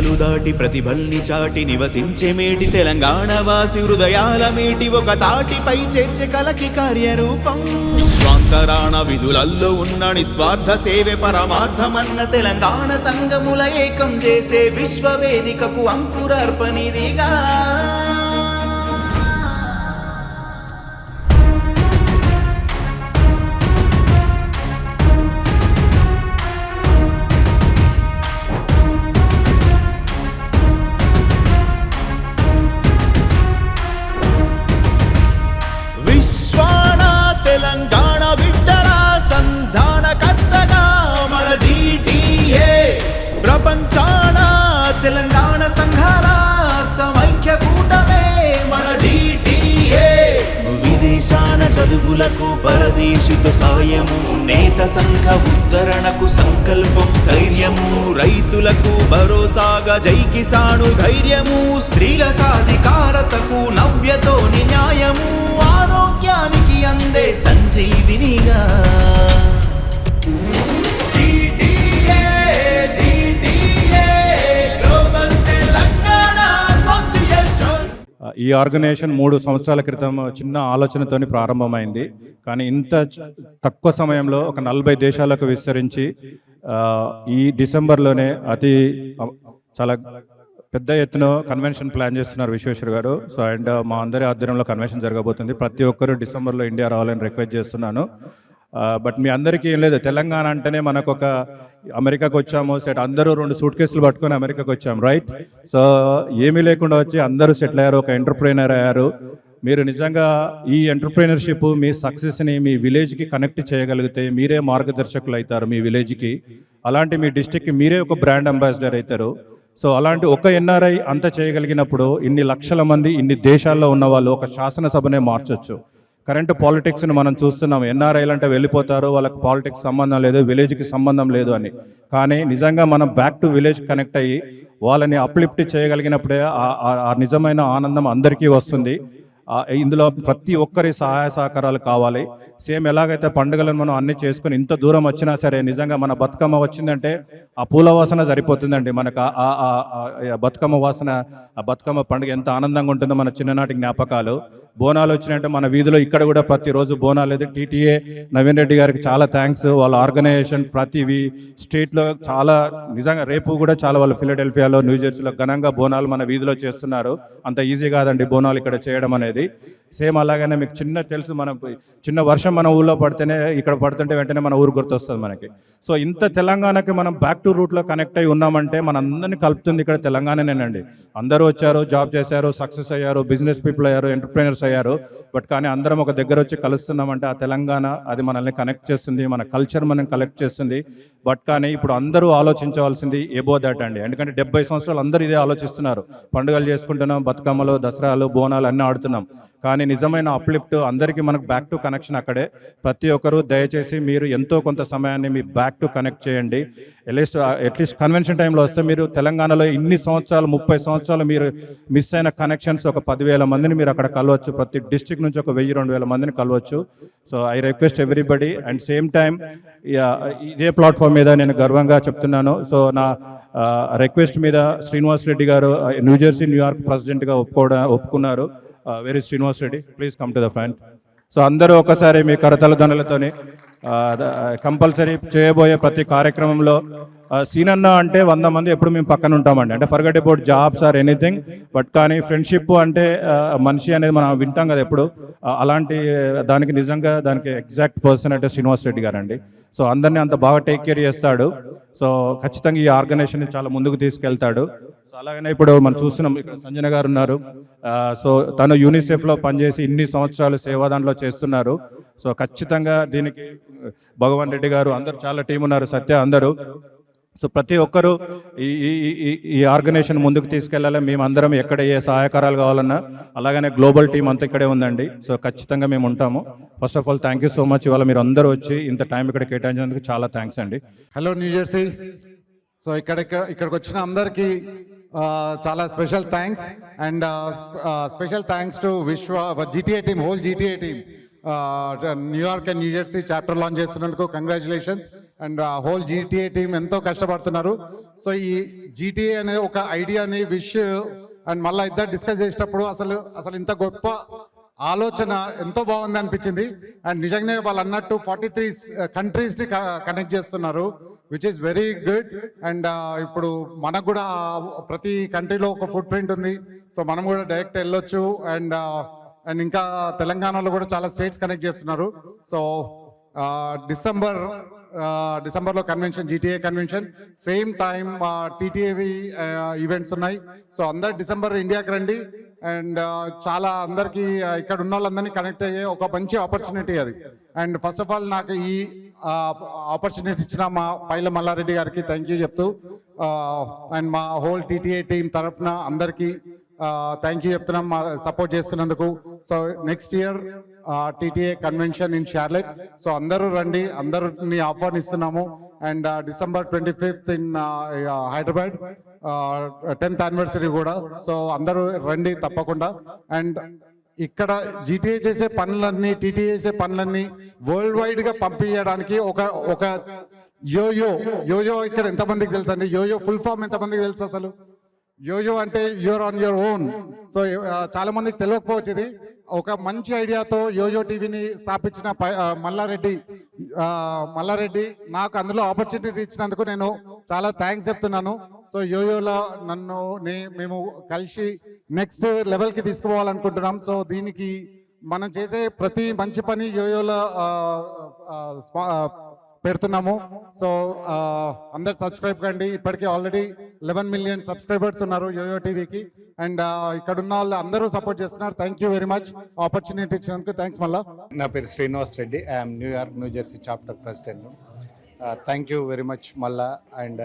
సీమలు దాటి ప్రతిభల్ని చాటి నివసించే మేటి తెలంగాణ వాసి హృదయాల మేటి ఒక తాటిపై చేర్చే కలకి కార్యరూపం. విశ్వాంతరాణ విధులల్లో ఉన్న నిస్వార్థ సేవే పరమార్థమన్న తెలంగాణ సంగముల ఏకం చేసే విశ్వవేదికకు అంకురార్పణిదిగా. విశ్వాన తెలంగాణ బిడ్డల సంధానకర్తగా మన జీటీఏ, ప్రపంచాన తెలంగాణ సంఘాల సమైక్య కూటమే మన జీటీఏ. విదేశాన చదువులకు పరదేశిత సాయము, నేత సంఘ ఉద్ధరణకు సంకల్పం స్థైర్యము, రైతులకు భరోసాగా జై కిసాను ధైర్యము, స్త్రీల సాధికారతకు నవ్యతోని న్యాయము, ఆరోగ్యానికి అందే సంజీవినిగా. ఈ ఆర్గనైజేషన్ 3 సంవత్సరాల క్రితం చిన్న ఆలోచనతోని ప్రారంభమైంది. కానీ ఇంత తక్కువ సమయంలో ఒక 40 దేశాలకు విస్తరించి ఈ డిసెంబర్లోనే చాలా పెద్ద ఎత్తున కన్వెన్షన్ ప్లాన్ చేస్తున్నారు విశ్వేశ్వర్ గారు. సో అండ్ మా అందరి ఆధ్వర్యంలో కన్వెన్షన్ జరగబోతుంది. ప్రతి ఒక్కరు డిసెంబర్లో ఇండియా రావాలని రిక్వెస్ట్ చేస్తున్నాను. బట్ మీ అందరికీ ఏం లేదు, తెలంగాణ అంటేనే మనకు ఒక అమెరికాకు వచ్చాము సెట్, అందరూ 2 సూట్ కేసులు పట్టుకొని అమెరికాకు వచ్చాము, రైట్? సో ఏమీ లేకుండా వచ్చి అందరూ సెటిల్ అయ్యారు, ఒక ఎంటర్ప్రైనర్ అయ్యారు. మీరు నిజంగా ఈ ఎంటర్ప్రైనర్షిప్ మీ సక్సెస్ని మీ విలేజ్కి కనెక్ట్ చేయగలిగితే మీరే మార్గదర్శకులు అవుతారు మీ విలేజ్కి. అలాంటి మీ డిస్టిక్కి మీరే ఒక బ్రాండ్ అంబాసిడర్ అవుతారు. సో అలాంటి ఒక ఎన్ఆర్ఐ అంత చేయగలిగినప్పుడు ఇన్ని లక్షల మంది ఇన్ని దేశాల్లో ఉన్న వాళ్ళు ఒక శాసనసభనే మార్చొచ్చు. కరెంట్ పాలిటిక్స్ని మనం చూస్తున్నాం, ఎన్ఆర్ఐలు అంటే వెళ్ళిపోతారు, వాళ్ళకి పాలిటిక్స్ సంబంధం లేదు, విలేజ్కి సంబంధం లేదు అని. కానీ నిజంగా మనం బ్యాక్ టు విలేజ్ కనెక్ట్ అయ్యి వాళ్ళని అప్లిఫ్ట్ చేయగలిగినప్పుడే ఆ నిజమైన ఆనందం అందరికీ వస్తుంది. ఇందులో ప్రతి ఒక్కరి సహాయ సహకారాలు కావాలి. సేమ్ ఎలాగైతే పండుగలను మనం అన్ని చేసుకుని ఇంత దూరం వచ్చినా సరే నిజంగా మన బతుకమ్మ వచ్చిందంటే ఆ పూల వాసన సరిపోతుందండి మనకు. ఆ బతుకమ్మ వాసన, ఆ బతుకమ్మ పండుగ ఎంత ఆనందంగా ఉంటుందో మన చిన్ననాటి జ్ఞాపకాలు. బోనాలు వచ్చినట్టే మన వీధిలో ఇక్కడ కూడా ప్రతిరోజు బోనాలు. అయితే టీటీఏ నవీన్ రెడ్డి గారికి చాలా థ్యాంక్స్. వాళ్ళ ఆర్గనైజేషన్ ప్రతి స్టేట్లో చాలా నిజంగా రేపు కూడా చాలా వాళ్ళు ఫిలడెల్ఫియాలో న్యూజెర్సీలో ఘనంగా బోనాలు మన వీధిలో చేస్తున్నారు. అంత ఈజీ కాదండి బోనాలు ఇక్కడ చేయడం అనేది. సేమ్ అలాగనే మీకు తెలుసు, మనం చిన్న వర్షం మన ఊళ్ళో పడితేనే ఇక్కడ పడుతుంటే వెంటనే మన ఊరు గుర్తొస్తుంది మనకి. సో ఇంత తెలంగాణకి మనం బ్యాక్ టు రూట్లో కనెక్ట్ అయి ఉన్నామంటే మన అందరినీ కలుపుతుంది ఇక్కడ తెలంగాణనేనండి. అందరూ వచ్చారు, జాబ్ చేశారు, సక్సెస్ అయ్యారు, బిజినెస్ పీపుల్ అయ్యారు, ఎంటర్ప్రైనర్స్ అయ్యారు. బట్ కానీ అందరం ఒక దగ్గర వచ్చి కలుస్తున్నామంటే ఆ తెలంగాణ అది మనల్ని కనెక్ట్ చేస్తుంది, మన కల్చర్ మనం కలెక్ట్ చేస్తుంది. బట్ కానీ ఇప్పుడు అందరూ ఆలోచించవలసింది ఎబో దాట్ అండి. ఎందుకంటే 70 సంవత్సరాలు అందరూ ఇదే ఆలోచిస్తున్నారు. పండుగలు చేసుకుంటున్నాం, బతుకమ్మలు, దసరాలు, బోనాలు అన్నీ ఆడుతున్నాం. కానీ నిజమైన అప్లిఫ్ట్ అందరికీ మనకు బ్యాక్ టు కనెక్షన్ అక్కడే. ప్రతి ఒక్కరూ దయచేసి మీరు ఎంతో కొంత సమయాన్ని మీ బ్యాక్ టు కనెక్ట్ చేయండి. అట్లీస్ట్ కన్వెన్షన్ టైంలో వస్తే మీరు తెలంగాణలో ఇన్ని సంవత్సరాలు 30 సంవత్సరాలు మీరు మిస్ అయిన కనెక్షన్స్ ఒక 10,000 మందిని మీరు అక్కడ కలవచ్చు. ప్రతి డిస్ట్రిక్ట్ నుంచి ఒక 1000-2000 మందిని కలవచ్చు. So I request everybody. And same time ఇదే ప్లాట్ఫామ్ మీద నేను గర్వంగా చెప్తున్నాను. సో నా రిక్వెస్ట్ మీద శ్రీనివాస్ రెడ్డి గారు న్యూజెర్సీ న్యూయార్క్ ప్రెసిడెంట్గా ఒప్పుకున్నారు. Very Srinivas Reddy, please come to the front. So అందరూ ఒకసారి మీ కరతల ధ్వనులతోని కంపల్సరీ చేయబోయే ప్రతి కార్యక్రమంలో సీనన్న అంటే 100 మంది ఎప్పుడు మేము పక్కన ఉంటామండి. అంటే forget about jobs or anything. But కానీ ఫ్రెండ్షిప్ అంటే మనిషి అనేది మనం వింటాం కదా ఎప్పుడు. అలాంటి దానికి నిజంగా దానికి ఎగ్జాక్ట్ పర్సన్ అంటే శ్రీనివాస్ రెడ్డి గారు అండి. సో అందరినీ అంత బాగా టేక్ కేర్ చేస్తాడు. సో ఖచ్చితంగా ఈ ఆర్గనైజేషన్ చాలా ముందుకు తీసుకెళ్తాడు. సో అలాగనే ఇప్పుడు మనం చూస్తున్నాం ఇక్కడ సంజన గారు ఉన్నారు. సో తను యూనిసెఫ్లో పనిచేసి ఇన్ని సంవత్సరాలు సేవాదాంట్లో చేస్తున్నారు. సో ఖచ్చితంగా దీనికి భగవాన్ రెడ్డి గారు అందరు చాలా టీం ఉన్నారు, సత్య అందరూ. సో ప్రతి ఒక్కరూ ఈ ఆర్గనైజేషన్ ముందుకు తీసుకెళ్లాలి. మేమందరం ఎక్కడ ఏ సహాయకారాలు కావాలన్నా అలాగనే గ్లోబల్ టీం అంతా ఇక్కడే ఉందండి. సో ఖచ్చితంగా మేము ఉంటాము. First of all thank you so much. ఇవాళ మీరు అందరూ వచ్చి ఇంత టైం ఇక్కడ కేటాయించినందుకు చాలా థ్యాంక్స్ అండి. Hello New Jersey. సో ఇక్కడికి వచ్చిన అందరికీ చాలా special thanks. And special thanks to GTA team, whole GTA team. New York and New Jersey chapter launch చేస్తున్నందుకు congratulations. And whole GTA team ఎంతో కష్టపడుతున్నారు. సో ఈ జీటీఏ అనే ఒక ఐడియాని విష్ అండ్ మళ్ళీ ఇద్దరు డిస్కస్ చేసేటప్పుడు అసలు ఇంత గొప్ప ఆలోచన ఎంతో బాగుంది అనిపించింది. అండ్ నిజంగానే వాళ్ళు అన్నట్టు 43 కంట్రీస్ని కనెక్ట్ చేస్తున్నారు, which is very good. And ఇప్పుడు మనకు కూడా ప్రతి కంట్రీలో ఒక ఫుట్ ప్రింట్ ఉంది, సో మనం కూడా డైరెక్ట్ వెళ్ళొచ్చు. అండ్ ఇంకా తెలంగాణలో కూడా చాలా స్టేట్స్ కనెక్ట్ చేస్తున్నారు. సో డిసెంబర్లో convention, GTA convention, same time టీటీఏవి ఈవెంట్స్ ఉన్నాయి. సో అందరు డిసెంబర్ ఇండియాకి రండి. అండ్ చాలా అందరికీ ఇక్కడ ఉన్న వాళ్ళందరినీ కనెక్ట్ అయ్యే ఒక మంచి ఆపర్చునిటీ అది. అండ్ ఫస్ట్ ఆఫ్ ఆల్ నాకు ఈ ఆపర్చునిటీ ఇచ్చిన మా పైల మల్లారెడ్డి గారికి థ్యాంక్ యూ చెప్తూ, అండ్ మా హోల్ టీటీఏ టీం తరఫున అందరికీ థ్యాంక్ యూ చెప్తున్నాం మా సపోర్ట్ చేస్తున్నందుకు. So next year TTA convention in Charlotte. So అందరూ రండి, అందరిని ఆహ్వానిస్తున్నాము. And December 25th in Hyderabad, 10th anniversary కూడా. సో అందరూ రండి తప్పకుండా. అండ్ ఇక్కడ జీటీఏ చేసే పనులన్నీ, టీటీఏ చేసే పనులన్నీ వరల్డ్ వైడ్ గా పంపించడానికి ఒక యోయో ఇక్కడ ఎంతమందికి తెలుసు అండి? యోయో ఫుల్ ఫామ్ ఎంతమందికి తెలుసు అసలు? యోయో అంటే you are on your own. So చాలా మందికి తెలియకపోవచ్చు. ఇది ఒక మంచి ఐడియాతో యోయో టీవీని స్థాపించిన మల్లారెడ్డి నాకు అందులో ఆపర్చునిటీ ఇచ్చినందుకు నేను చాలా థ్యాంక్స్ చెప్తున్నాను. సో యోయోలో మేము కలిసి నెక్స్ట్ లెవెల్కి తీసుకుపోవాలనుకుంటున్నాం. సో దీనికి మనం చేసే ప్రతి మంచి పని యోయోలో పెడుతున్నాము. సో అందరు సబ్స్క్రైబ్ కండి. ఇప్పటికీ ఆల్రెడీ 11 million సబ్స్క్రైబర్స్ ఉన్నారు యోయో టీవీకి. అండ్ ఇక్కడ ఉన్న వాళ్ళు అందరూ సపోర్ట్ చేస్తున్నారు. Thank you very much opportunity ఇచ్చినందుకు. థ్యాంక్స్ మళ్ళా. నా పేరు Srinivas Reddy. I'm New York new Jersey chapter president. Thank you very much మళ్ళా అండ్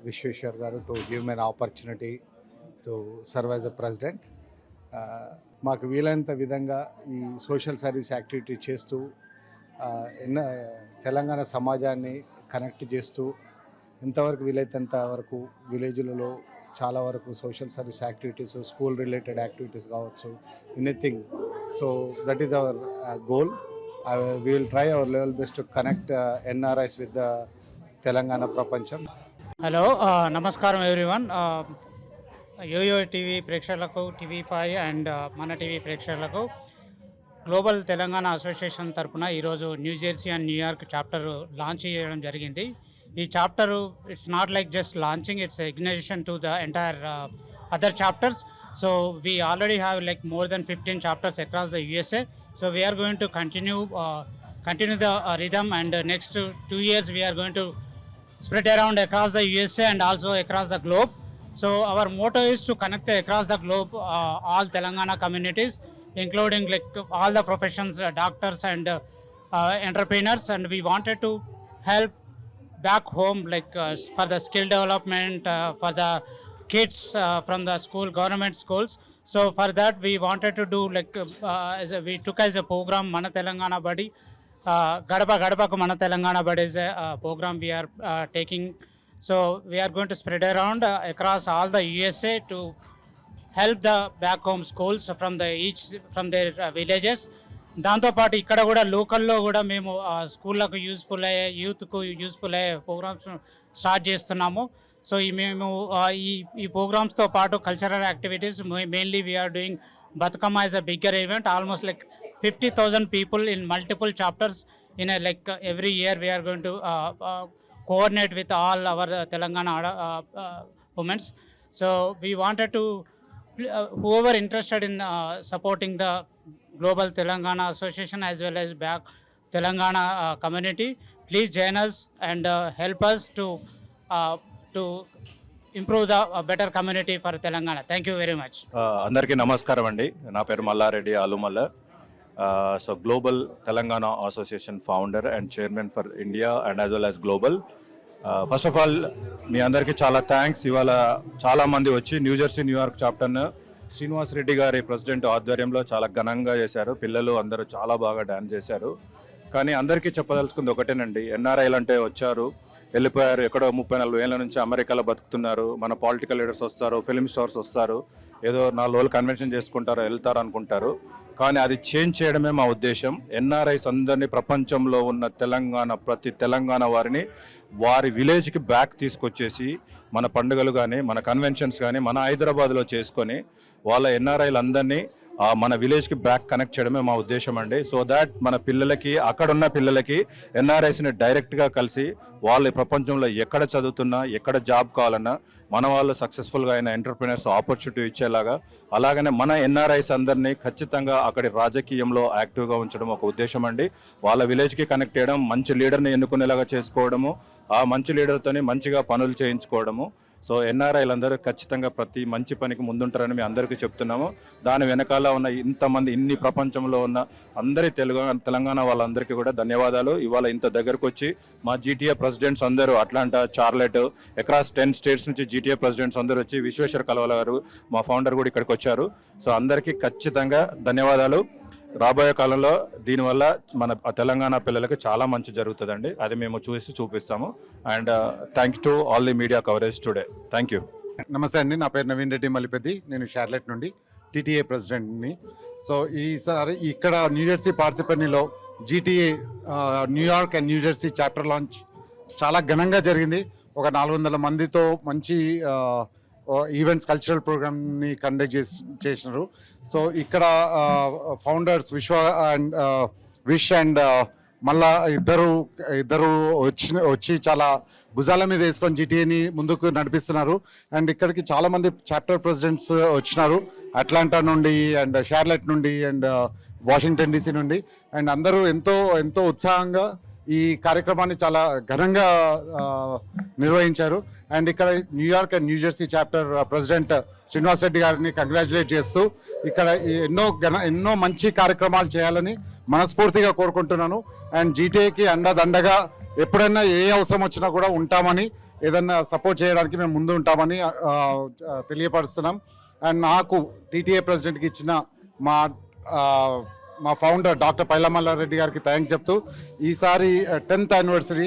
విశ్వేశ్వర్ గారు to give me opportunity to serve as a president. మాకు వీలైనంత విధంగా ఈ సోషల్ సర్వీస్ యాక్టివిటీ చేస్తూ తెలంగాణ సమాజాన్ని కనెక్ట్ చేస్తూ ఎంతవరకు వీలైనంత వరకు విలేజ్లలో చాలా వరకు social service activities, school related activities కావచ్చు, anything. So that is our goal. We will try our level best to connect NRIs with the Telangana ప్రపంచం. హలో, నమస్కారం ఎవ్రీవన్. యోయో టీవీ ప్రేక్షకులకు, టీవీ5 అండ్ మన టీవీ ప్రేక్షకులకు గ్లోబల్ తెలంగాణ అసోసియేషన్ తరఫున ఈరోజు New Jersey and New York chapter launch చేయడం జరిగింది. ఈ chapter it's not like just launching, it's organisation to the entire other chapters. So we already have like more than 15 chapters across the USA. So we are going to continue the rhythm, and next 2 years we are going to spread around across the USA and also across the globe. So our motto is to connect across the globe all Telangana communities, including like all the professions, doctors and entrepreneurs. And we wanted to help back home, like for the skill development for the kids from the government schools. So for that we wanted to do like we took as a program Mana Telangana Badi. Gadapa Gadapaku Mana Telangana Badi is a program we are taking. So we are going to spread around across all the USA to help the back home schools from their villages. దాంతోపాటు ఇక్కడ కూడా లోకల్లో కూడా మేము స్కూళ్ళకు useful అయ్యే, యూత్కు useful అయ్యే ప్రోగ్రామ్స్ స్టార్ట్ చేస్తున్నాము. సో మేము ఈ ప్రోగ్రామ్స్తో పాటు cultural activities, mainly we are doing Bathukamma is a bigger event. Almost like 50,000 people in multiple chapters in a like every year we are going to coordinate with all our Telangana women. So we wanted to whoever interested in supporting the Global Telangana Association as well as back Telangana community, please join us and help us to improve the better community for Telangana. Thank you very much. అందరికీ నమస్కారం అండి. నా పేరు Mallareddy Alumalla. So global Telangana association founder and chairman for India and as well as global. First of all మీ అందరికీ చాలా థ్యాంక్స్. ఇవాళ చాలామంది వచ్చి న్యూ జెర్సీ న్యూయార్క్ చాప్టర్ను శ్రీనివాస్ రెడ్డి గారి ప్రెసిడెంట్ ఆధ్వర్యంలో చాలా ఘనంగా చేశారు. పిల్లలు అందరూ చాలా బాగా డాన్స్ చేశారు. కానీ అందరికీ చెప్పదలుచుకుంది ఒకటేనండి, ఎన్ఆర్ఐలు అంటే వచ్చారు, వెళ్ళిపోయారు. ఎక్కడో 30-40 ఏళ్ళ నుంచి అమెరికాలో బతుకుతున్నారు. మన పొలిటికల్ లీడర్స్ వస్తారు, ఫిల్మ్ స్టార్స్ వస్తారు, ఏదో 4 రోజులు కన్వెన్షన్ చేసుకుంటారు, వెళ్తారు అనుకుంటారు. కానీ అది చేంజ్ చేయడమే మా ఉద్దేశం. ఎన్ఆర్ఐస్ అందరినీ, ప్రపంచంలో ఉన్న ప్రతి తెలంగాణ వారిని వారి విలేజ్కి బ్యాక్ తీసుకొచ్చేసి మన పండుగలు కానీ, మన కన్వెన్షన్స్ కానీ మన హైదరాబాద్లో చేసుకొని వాళ్ళ ఎన్ఆర్ఐలు అందరినీ మన విలేజ్కి బ్యాక్ కనెక్ట్ చేయడమే మా ఉద్దేశం అండి. సో దాట్ మన పిల్లలకి, అక్కడున్న పిల్లలకి ఎన్ఆర్ఐస్ని డైరెక్ట్గా కలిసి వాళ్ళు ప్రపంచంలో ఎక్కడ చదువుతున్నా, ఎక్కడ జాబ్ కావాలన్నా మన వాళ్ళు సక్సెస్ఫుల్గా అయిన ఎంటర్ప్రినర్స్ ఆపర్చునిటీ ఇచ్చేలాగా, అలాగనే మన ఎన్ఆర్ఐస్ అందరినీ ఖచ్చితంగా అక్కడి రాజకీయంలో యాక్టివ్గా ఉంచడం ఒక ఉద్దేశం అండి. వాళ్ళ విలేజ్కి కనెక్ట్ చేయడం, మంచి లీడర్ని ఎన్నుకునేలాగా చేసుకోవడము, ఆ మంచి లీడర్తోని మంచిగా పనులు చేయించుకోవడము. సో ఎన్ఆర్ఐలు అందరూ ఖచ్చితంగా ప్రతి మంచి పనికి ముందుంటారని మేము అందరికీ చెప్తున్నాము. దాని వెనకాల ఉన్న ఇంతమంది, ఇన్ని ప్రపంచంలో ఉన్న అందరి తెలంగాణ వాళ్ళందరికీ కూడా ధన్యవాదాలు. ఇవాళ ఇంత దగ్గరకు వచ్చి మా జీటీఏ ప్రెసిడెంట్స్ అందరూ, అట్లాంటా, చార్లెట్, అక్రాస్ 10 స్టేట్స్ నుంచి జీటీఏ ప్రెసిడెంట్స్ అందరూ వచ్చి, విశ్వేశ్వర కలవల గారు మా ఫౌండర్ కూడా ఇక్కడికి వచ్చారు. సో అందరికీ ఖచ్చితంగా ధన్యవాదాలు. రాబోయే కాలంలో దీనివల్ల మన తెలంగాణ పిల్లలకి చాలా మంచి జరుగుతుందండి. అది మేము చూపిస్తాము. And thank to all the media coverage today. Thank you. నమస్తే అండి, నా పేరు నవీన్ రెడ్డి మల్లిపెద్ది. నేను షార్లెట్ నుండి టీటీఏ ప్రెసిడెంట్ని. సో ఈసారి ఇక్కడ న్యూజెర్సీ పార్సిపనీలో GTA New York and New Jersey chapter launch చాలా ఘనంగా జరిగింది. ఒక 400 మందితో మంచి ఈవెంట్స్, కల్చరల్ ప్రోగ్రామ్ని కండక్ట్ చేసినారు. సో ఇక్కడ ఫౌండర్స్ విష్ అండ్ మళ్ళా ఇద్దరు వచ్చి చాలా భుజాల మీద వేసుకొని జీటీఏని ముందుకు నడిపిస్తున్నారు. అండ్ ఇక్కడికి చాలామంది చాప్టర్ ప్రెసిడెంట్స్ వచ్చినారు, అట్లాంటా నుండి అండ్ షార్లెట్ నుండి అండ్ వాషింగ్టన్ డీసీ నుండి. అండ్ అందరూ ఎంతో ఉత్సాహంగా ఈ కార్యక్రమాన్ని చాలా ఘనంగా నిర్వహించారు. అండ్ ఇక్కడ New York and New Jersey chapter president Srinivas Reddy గారిని కంగ్రాచులేట్ చేస్తూ ఇక్కడ ఎన్నో మంచి కార్యక్రమాలు చేయాలని మనస్ఫూర్తిగా కోరుకుంటున్నాను. అండ్ జీటీఏకి అండదండగా ఎప్పుడైనా ఏ అవసరం వచ్చినా కూడా ఉంటామని, ఏదన్నా సపోర్ట్ చేయడానికి మేము ముందు ఉంటామని తెలియపరుస్తున్నాం. అండ్ నాకు టీటీఏ ప్రెసిడెంట్కి ఇచ్చిన మా ఫౌండర్ డాక్టర్ పైలమల్లారెడ్డి గారికి థ్యాంక్స్ చెప్తూ, ఈసారి 10th యానివర్సరీ,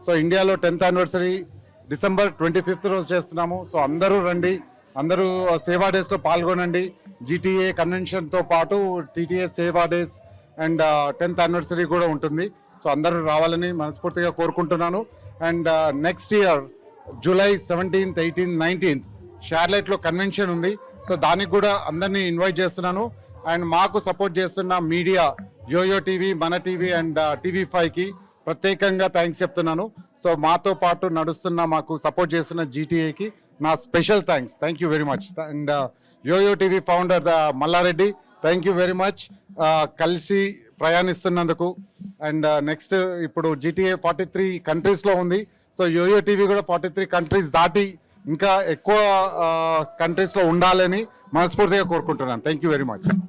సో ఇండియాలో 10th యానివర్సరీ డిసెంబర్ 25th రోజు చేస్తున్నాము. సో అందరూ రండి, అందరూ సేవా డేస్లో పాల్గొనండి. జీటీఏ కన్వెన్షన్తో పాటు టీటీఏ సేవా డేస్ అండ్ 10th యానివర్సరీ కూడా ఉంటుంది. సో అందరూ రావాలని మనస్ఫూర్తిగా కోరుకుంటున్నాను. And next year July 17th, 18th, 19th షార్లెట్లో కన్వెన్షన్ ఉంది. సో దానికి కూడా అందరినీ ఇన్వైట్ చేస్తున్నాను. అండ్ మాకు సపోర్ట్ చేస్తున్న media YOYO TV, Mana TV and TV5కి ప్రత్యేకంగా థ్యాంక్స్ చెప్తున్నాను. సో మాతో పాటు నడుస్తున్న, మాకు సపోర్ట్ చేస్తున్న జీటీఏకి నా special thanks. Thank you very much. And YoYo TV founder Malla Reddy, thank you very much కలిసి ప్రయాణిస్తున్నందుకు. అండ్ నెక్స్ట్ ఇప్పుడు జీటీఏ 43 కంట్రీస్లో ఉంది. సో యోయో టీవీ కూడా 43 కంట్రీస్ దాటి ఇంకా ఎక్కువ కంట్రీస్లో ఉండాలని మనస్ఫూర్తిగా కోరుకుంటున్నాను. Thank you very much.